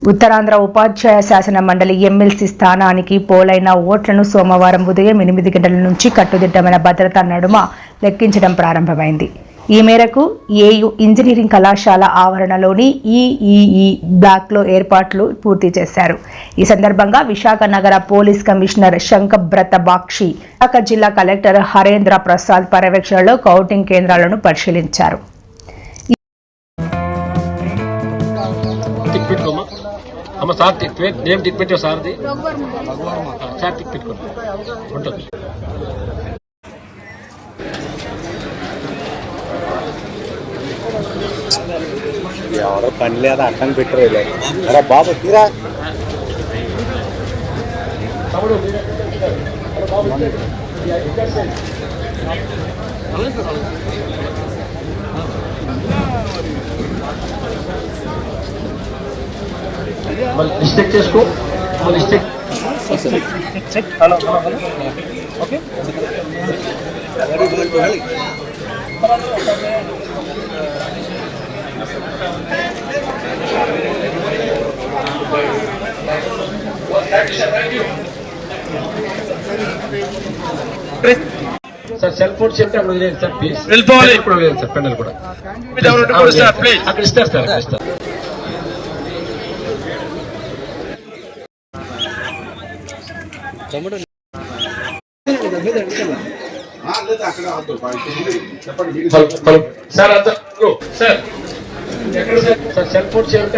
ఉత్తరాంధ్ర ఉపాధ్యాయ శాసన మండలి ఎమ్మెల్సీ స్థానానికి పోలైన ఓట్లను సోమవారం ఉదయం 8 గంటల నుంచి కట్టుదిట్టమైన భద్రతా నడుమ లెక్కించడం ప్రారంభమైంది. ఈ మేరకు ఏయు ఇంజనీరింగ్ కళాశాల ఆవరణలోని ఈఈఈ బ్లాక్లో ఏర్పాట్లు పూర్తి చేశారు. ఈ సందర్భంగా విశాఖ నగర పోలీస్ కమిషనర్ శంకబ్రత బాక్షి, విశాఖ జిల్లా కలెక్టర్ హరేంద్ర ప్రసాద్ పర్యవేక్షణలో కౌంటింగ్ కేంద్రాలను పరిశీలించారు. అమ్మ సార్ నేమ్ టిక్ పెట్టావు సార్ది సార్ టిక్ పెట్టుకోండి ఉంటుంది. ఎవరో పని లేదా అట్టని పెట్టరు. అరే బాబు తీరా మిస్టేక్ చేసుకో mistake. Hello okay sir cell phone చెప్తే అక్కడ వదిలేదు సార్ ప్లీజ్. వెళ్ళిపోవాలి ఇప్పుడు వదిలేదు సార్ పెండలు కూడా అక్కడ ఇస్తారు సార్ అక్కడ ఇస్తారు. సార్ సార్ సెల్ ఫోన్ చేయంటే